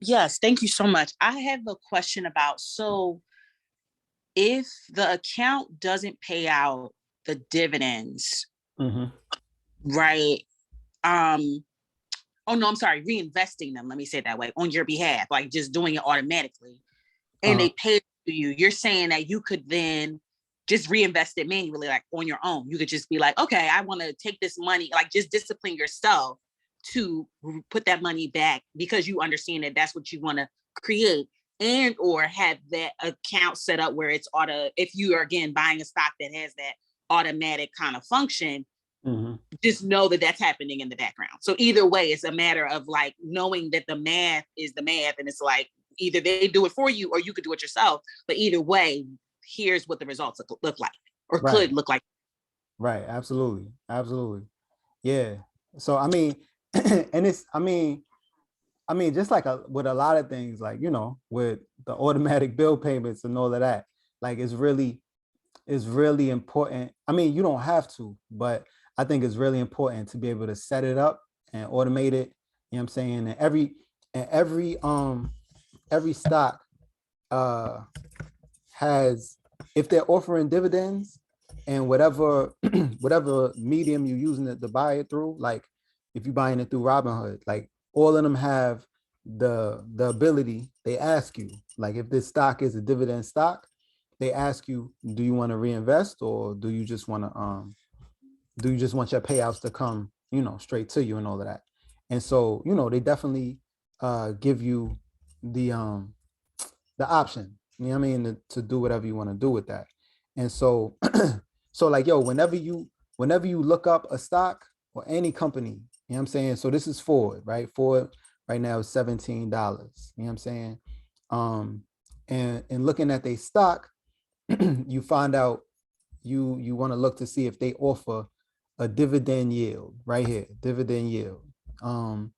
Yes, thank you so much. I have a question about, so if the account doesn't pay out the dividends, right? Oh no, I'm sorry, reinvesting them. Let me say it that way, on your behalf, like just doing it automatically, and they pay to you. You're saying that you could then just reinvest it manually, like on your own. You could just be like, okay, I want to take this money, like just discipline yourself to put that money back because you understand that that's what you want to create, and or have that account set up where it's if you are again buying a stock that has that automatic kind of function, just know that that's happening in the background. So either way, it's a matter of like knowing that the math is the math, and it's like either they do it for you or you could do it yourself. But either way, here's what the results look like, or could look like. Right. Absolutely. Yeah. So I mean, and it's I mean, just like with a lot of things, like, with the automatic bill payments and all of that, like, it's really important. I mean, you don't have to, but I think it's really important to be able to set it up and automate it. You know what I'm saying? And every stock has, if they're offering dividends, and whatever medium you're using it to buy it through, like if you're buying it through Robinhood, like all of them have the ability. They ask you, like, if this stock is a dividend stock, they ask you, do you want to reinvest, or do you just want your payouts to come, straight to you and all of that. And so, they definitely give you the option, you know what I mean, to do whatever you want to do with that. And so, so like, yo, whenever you look up a stock or any company, you know what I'm saying? So this is Ford, right? Ford right now is $17. You know what I'm saying? And looking at their stock, you find out you want to look to see if they offer a dividend yield right here, dividend yield. And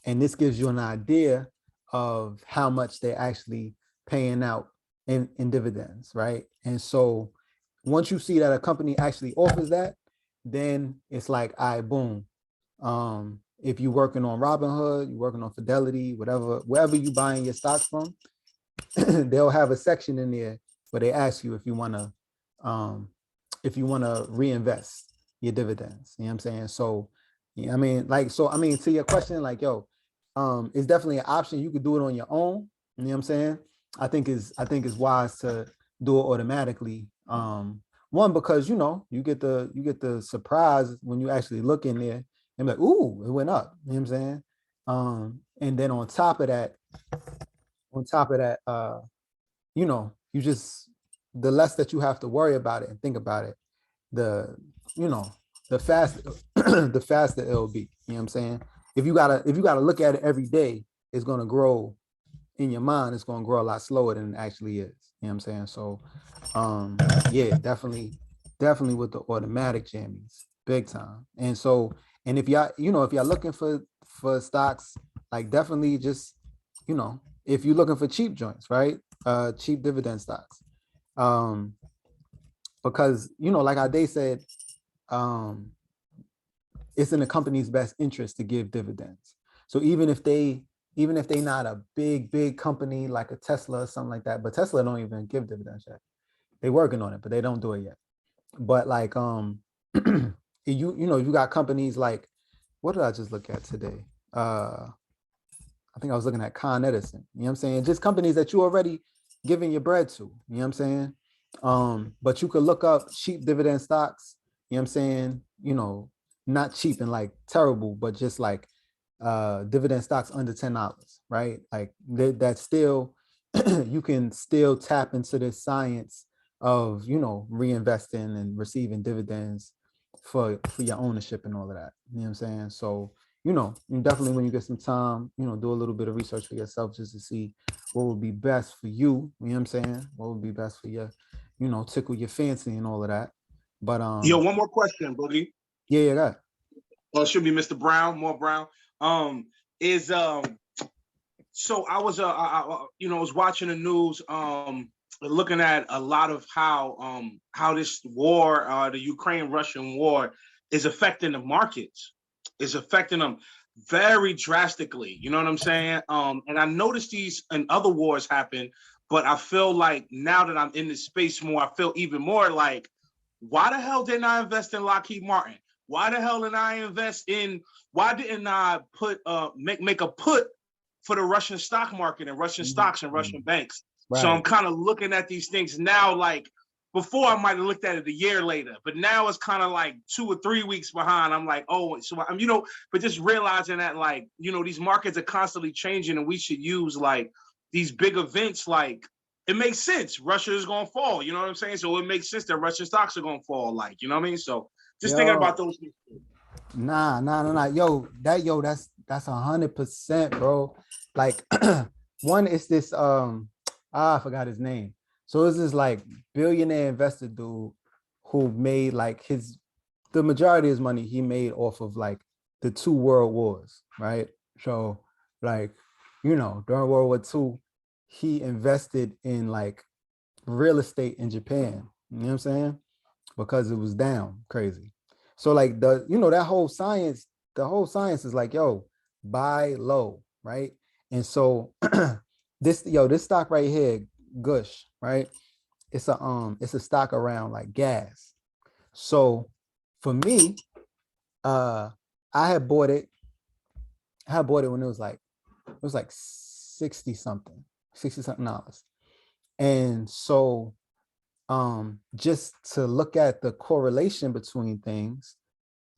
this gives you an idea of how much they're actually paying out in dividends, right? And so once you see that a company actually offers that, then it's like, all right, boom. If you're working on Robinhood, you're working on Fidelity, whatever, wherever you buying your stocks from, they'll have a section in there where they ask you if you want to reinvest your dividends. You know what I'm saying? So, yeah, I mean, to your question, like, yo, it's definitely an option. You could do it on your own. You know what I'm saying? I think it's wise to do it automatically. One, because you get the surprise when you actually look in there and be like, ooh, it went up. You know what I'm saying? And then on top of that, you just, the less that you have to worry about it and think about it, the faster the faster it'll be. You know what I'm saying? If you gotta look at it every day, it's gonna grow in your mind. It's gonna grow a lot slower than it actually is. You know what I'm saying? So yeah, definitely with the automatic jammies, big time. And so, and if y'all looking for stocks, like, definitely just, if you're looking for cheap joints, right? Cheap dividend stocks. Because, like Ade said, it's in the company's best interest to give dividends. So even if they not a big company like a Tesla or something like that, but Tesla don't even give dividends yet. They're working on it, but they don't do it yet. But like, you got companies like, what did I just look at today? I think I was looking at Con Edison. You know what I'm saying? Just companies that you already giving your bread to. You know what I'm saying? But you could look up cheap dividend stocks. You know what I'm saying? Not cheap and like terrible, but just like dividend stocks under $10, right? Like that still, you can still tap into this science of reinvesting and receiving dividends for your ownership and all of that. You know what I'm saying? So definitely, when you get some time, do a little bit of research for yourself just to see what would be best for you. You know what I'm saying? What would be best for your, tickle your fancy and all of that. But Yo, one more question, Boogie. Yeah, that. Well, it should be Mr. Brown, more Brown. So I was was watching the news, looking at a lot of how this war, the Ukraine-Russian war, is affecting the markets. Is affecting them very drastically. You know what I'm saying? And I noticed these and other wars happen, but I feel like now that I'm in this space more, I feel even more like, why the hell didn't I invest in Lockheed Martin? Why the hell didn't I invest in? Why didn't I put make a put for the Russian stock market and Russian stocks and Russian banks? Right. So I'm kind of looking at these things now, like, before I might have looked at it a year later, but now it's kind of like 2 or 3 weeks behind. I'm like, oh, so I'm, but just realizing that, like, these markets are constantly changing, and we should use like these big events. Like, it makes sense. Russia is gonna fall. You know what I'm saying? So it makes sense that Russian stocks are gonna fall. Like, you know what I mean? So just thinking about those things. Nah. Yo, that's 100%, bro. Like, one is this I forgot his name. So it's this like billionaire investor dude who made like the majority of his money he made off of like the 2 world wars, right? So like, during World War II, he invested in like real estate in Japan. You know what I'm saying? Because it was down crazy. So like that whole science, the whole science is like, yo, buy low, right? And so this stock right here, Gush, right? It's a stock around like gas. So for me, I had bought it when it was like 60 something dollars. And so just to look at the correlation between things,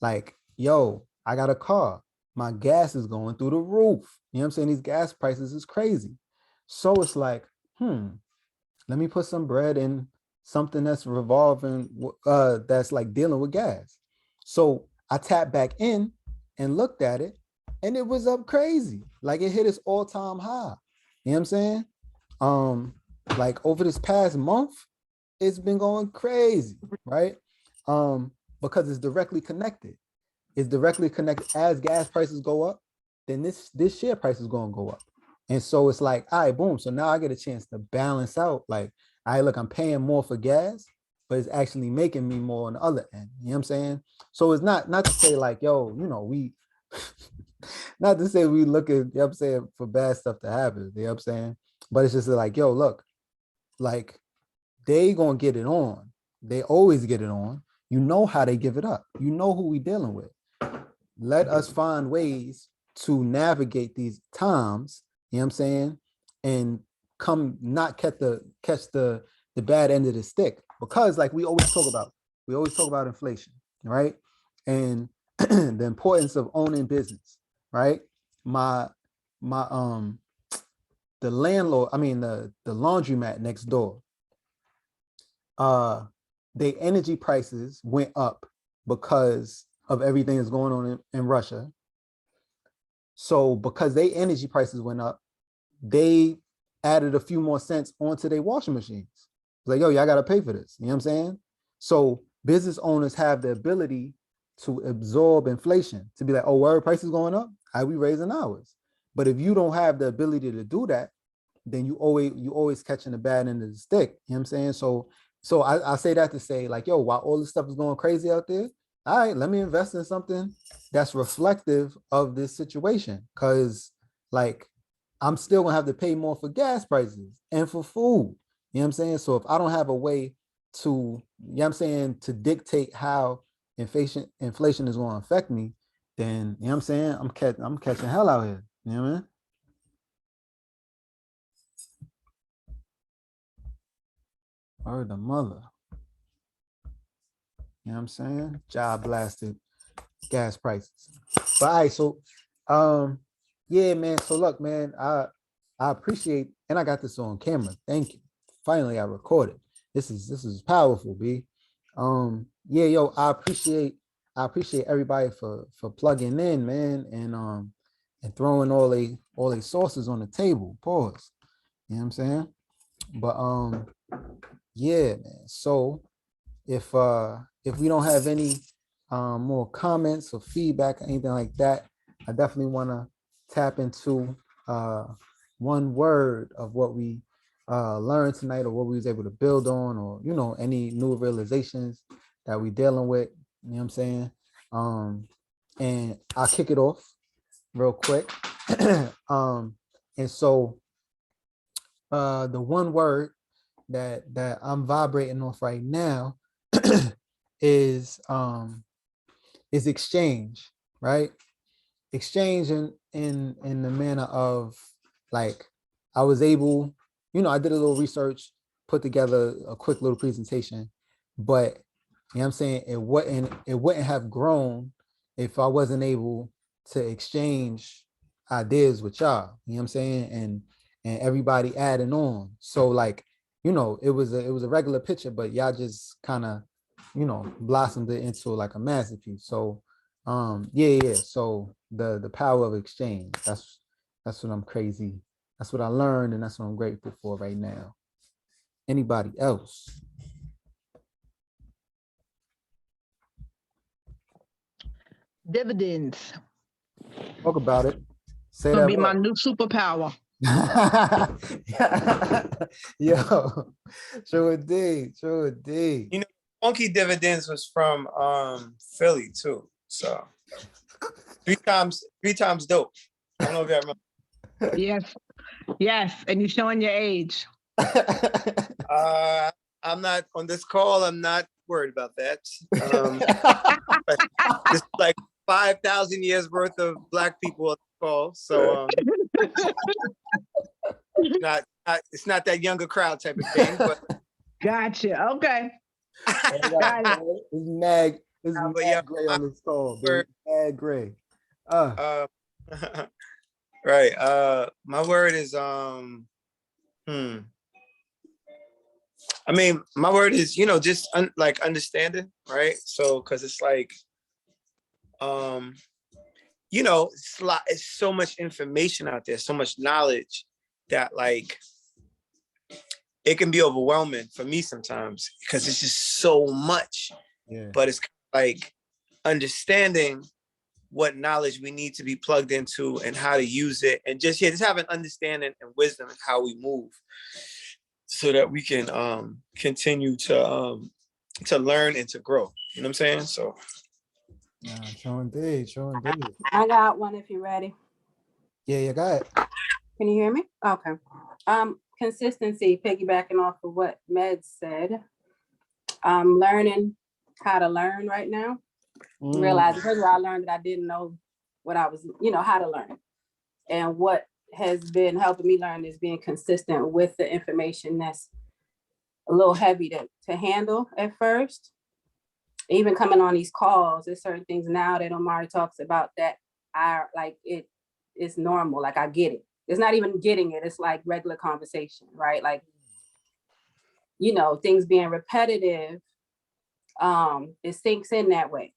like, yo, I got a car. My gas is going through the roof. You know what I'm saying? These gas prices is crazy. So it's like, let me put some bread in something that's revolving, that's like dealing with gas. So I tapped back in and looked at it, and it was up crazy. Like it hit its all-time high. You know what I'm saying? Like over this past month, it's been going crazy, right? Because it's directly connected. It's directly connected. As gas prices go up, then this share price is going to go up. And so it's like, all right, boom. So now I get a chance to balance out. Like, all right, look, I'm paying more for gas, but it's actually making me more on the other end. You know what I'm saying? So it's not to say like, yo, we not to say we look at, you know what I'm saying, for bad stuff to happen. You know what I'm saying? But it's just like, yo, look, like they gonna get it on. They always get it on. You know how they give it up. You know who we dealing with. Let us find ways to navigate these times, you know what I'm saying, and not catch the bad end of the stick. Because like we always talk about inflation, right? And the importance of owning business, right? My the landlord, the laundromat next door, the energy prices went up because of everything that's going on in Russia. So because their energy prices went up, they added a few more cents onto their washing machines. It's like, yo, y'all got to pay for this. You know what I'm saying? So business owners have the ability to absorb inflation, to be like, oh, where price is going up, how we raising ours. But if you don't have the ability to do that, then you always catching the bad end of the stick. You know what I'm saying? So I say that to say like, yo, while all this stuff is going crazy out there, all right, let me invest in something that's reflective of this situation. Cause like I'm still gonna have to pay more for gas prices and for food. You know what I'm saying? So if I don't have a way to, you know what I'm saying, to dictate how inflation is gonna affect me, then you know what I'm saying, I'm catching hell out here. You know what I mean? Or the mother. You know what I'm saying? Job blasted gas prices. But all right, so yeah, man. So look, man, I appreciate, and I got this on camera. Thank you. Finally, I recorded. This is powerful, B. Yeah, yo, I appreciate everybody for plugging in, man, and throwing all they sources on the table. Pause. You know what I'm saying? But yeah, man. So if we don't have any more comments or feedback or anything like that, I definitely want to tap into one word of what we learned tonight, or what we was able to build on, or any new realizations that we dealing with. You know what I'm saying? And I'll kick it off real quick. And so the one word that I'm vibrating off right now is exchange, right? Exchange in the manner of like I was able, I did a little research, put together a quick little presentation, but you know what I'm saying, it wouldn't have grown if I wasn't able to exchange ideas with y'all. You know what I'm saying? And everybody adding on. So like, it was a regular picture, but y'all just kind of, blossomed it into like a masterpiece. So yeah. So the power of exchange. That's what I'm crazy. That's what I learned, and that's what I'm grateful for right now. Anybody else? Dividends. Talk about it. Say Gonna that be my word. new superpower. Yo, true indeed. Funky Dividends was from Philly too. So three times dope. I don't know if you remember. Yes, and you're showing your age. I'm not on this call. I'm not worried about that. It's like 5,000 years worth of Black people on the call, so it's not that younger crowd type of thing. But gotcha. Okay. It's It's but yeah, mad gray on the stove, word, dude. Mad gray. right. My word is I mean, my word is, just like understanding, right? So, cause it's like, it's so much information out there, so much knowledge that like it can be overwhelming for me sometimes because it's just so much. Yeah. But it's like understanding what knowledge we need to be plugged into and how to use it, and just have an understanding and wisdom in how we move, so that we can continue to learn and to grow. You know what I'm saying? So Showing indeed. I got one if you're ready. Yeah, go ahead. Can you hear me? Okay. Consistency, piggybacking off of what Med said. I'm learning how to learn right now. Realizing, first of all, I learned that I didn't know what I was, how to learn. And what has been helping me learn is being consistent with the information that's a little heavy to handle at first. Even coming on these calls, there's certain things now that Omari talks about that it's normal. Like I get it. It's not even getting it. It's like regular conversation, right? Like, things being repetitive, it sinks in that way.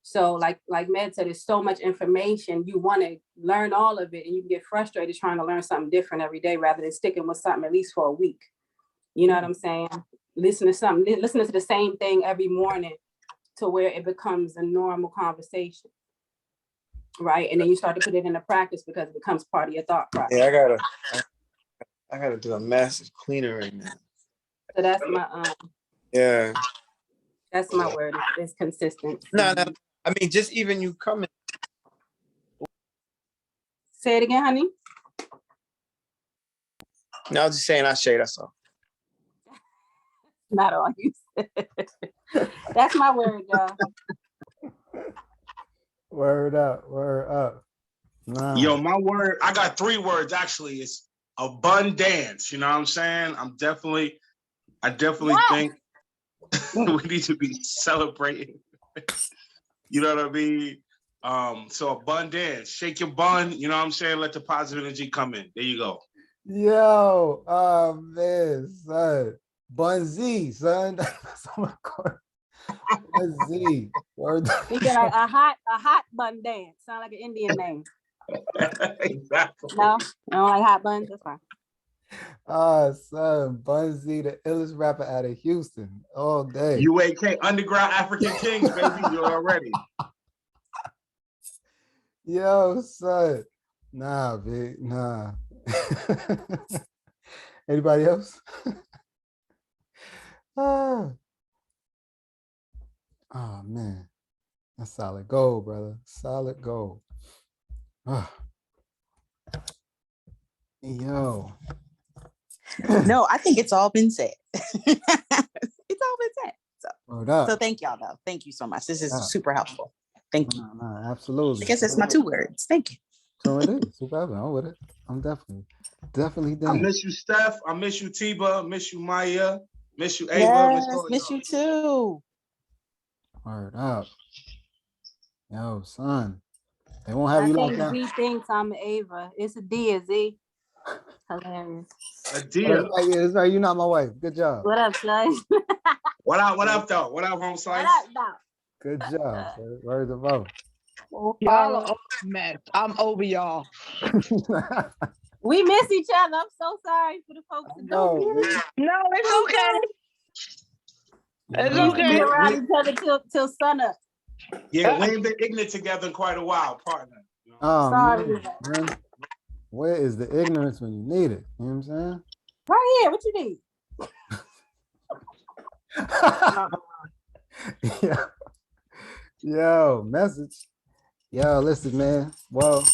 So like Med said, there's so much information. You want to learn all of it, and you can get frustrated trying to learn something different every day rather than sticking with something at least for a week. You know what I'm saying? Listening to the same thing every morning to where it becomes a normal conversation, right? And then you start to put it into practice because it becomes part of your thought process. Yeah, I gotta do a massive cleaner right now. So that's my yeah. That's my word. It's consistent. No. I mean, just even you coming. Say it again, honey. No, I was just saying I shade, that's all. Not all you said. That's my word, y'all. Word up. Nah. Yo, my word, I got 3 words actually. It's abundance. You know what I'm saying? I definitely think we need to be celebrating. You know what I mean? So abundance, shake your bun, you know what I'm saying? Let the positive energy come in. There you go. Yo, man, son. Bun Z, son. That's what I'm calling. Bun Z. Word. You get a hot bun dance. Sound like an Indian name. Exactly. No, I don't like hot buns. That's fine. Son, Bun Z, the illest rapper out of Houston, all day. UAK, Underground African Kings, baby. You're already. Yo, son. Nah, big, nah. Anybody else? Oh man, that's solid gold, brother. Solid gold. Yo. No, I think it's all been said. It's all been said. So thank y'all though. Thank you so much. This is super helpful. Thank you. No, absolutely. I guess that's my 2 words. Thank you. So it is. Super helpful. I'm with it. I'm definitely I done. miss you, Steph. I miss you, Tiba. Miss you, Maya. Miss you, Ava. Yes, miss you too. Word up. Yo, son. They won't have you like that. Z thinks I'm Ava. It's a D, Z. Hilarious. A deal. It's right. You're not my wife. Good job. What up, son? What up, though? What up, home slice? What up, dog? Good job. Where's the vote? Y'all are mess. I'm over y'all. We miss each other. I'm so sorry for the folks that don't get it. No, it's okay. It's We used to be okay. around each other till sun up. Yeah, we ain't been ignorant together in quite a while, partner. Sorry. Man. Where is the ignorance when you need it? You know what I'm saying? Right here. What you need? Yeah. Yo, message. Yo, listen, man. Well,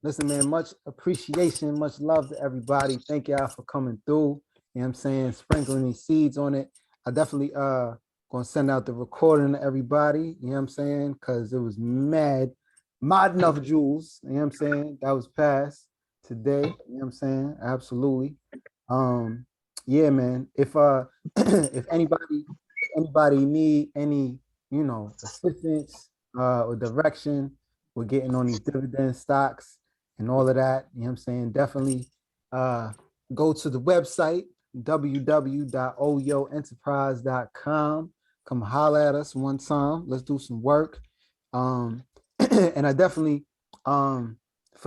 listen, man, much appreciation, much love to everybody. Thank y'all for coming through. You know what I'm saying? Sprinkling these seeds on it. I definitely gonna send out the recording to everybody, you know what I'm saying? Because it was mad enough jewels, you know what I'm saying? That was passed today, you know what I'm saying? Absolutely. Yeah, man. If if anybody need any you know, assistance or direction with getting on these dividend stocks and all of that, you know what I'm saying? Definitely go to the website, www.oyoenterprise.com. Come holler at us one time. Let's do some work. And I definitely for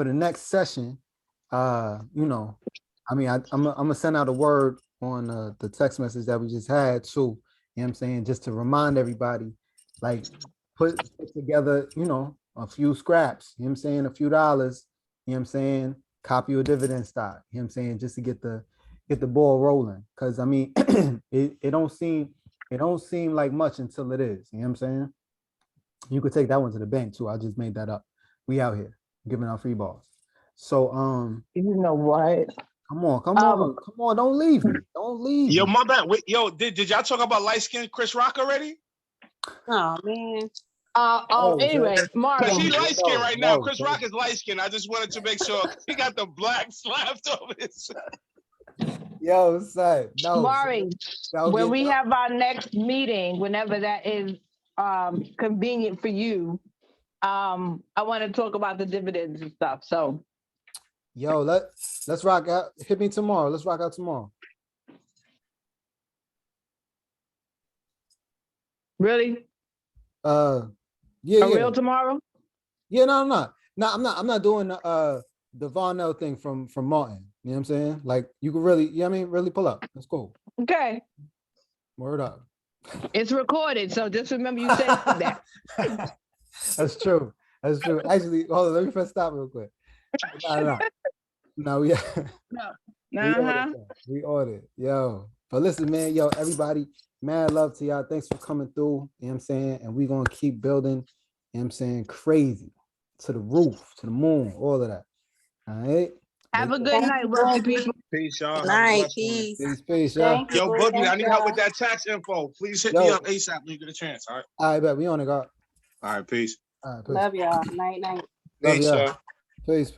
the next session, you know, I mean, I'm gonna send out a word on the text message that we just had too. You know what I'm saying? Just to remind everybody, like put together, you know, a few scraps, you know what I'm saying, a few dollars, you know what I'm saying, copy your dividend stock, you know what I'm saying, just to get the ball rolling. Cause I mean, it don't seem like much until it is, you know what I'm saying? You could take that one to the bank too. I just made that up. We out here giving out free balls. So You know what? come on, don't leave me. Don't leave Yo, me. my bad. Wait, yo, did y'all talk about light skinned Chris Rock already? Oh man. Anyway, Because Marvin. he light skinned right now. Chris No. Rock is light skinned. I just wanted to make sure he got the black slapped over his. Yo, son, no. Maury, when we have our next meeting, whenever that is convenient for you, I want to talk about the dividends and stuff. So, yo, let's rock out. Hit me tomorrow. Let's rock out tomorrow. really, Yeah, real tomorrow? yeah. No, I'm not doing the Varnell thing from Martin. You know what I'm saying? Like you could really, I mean, really pull up. That's cool. Okay, Word up. it's recorded, so just remember you said that. That's true. That's true. Actually, hold on. Let me press stop real quick. No, yeah. No. We ordered. Yo. But listen, man, yo, everybody, mad love to y'all. Thanks for coming through. You know what I'm saying? And we're gonna keep building, you know what I'm saying, crazy to the roof, to the moon, all of that. All right. Have a good night, wealthy people. Peace, y'all. Night, peace. Peace, y'all. Thank you. Yo, Boogie, I Thank need help y'all. with that tax info. Please hit Yo. me up ASAP when you get a chance. All right. All right, bet. We on it, God. All right, peace. All right, peace. Love y'all. Night, night. Love Peace, y'all. y'all. Peace.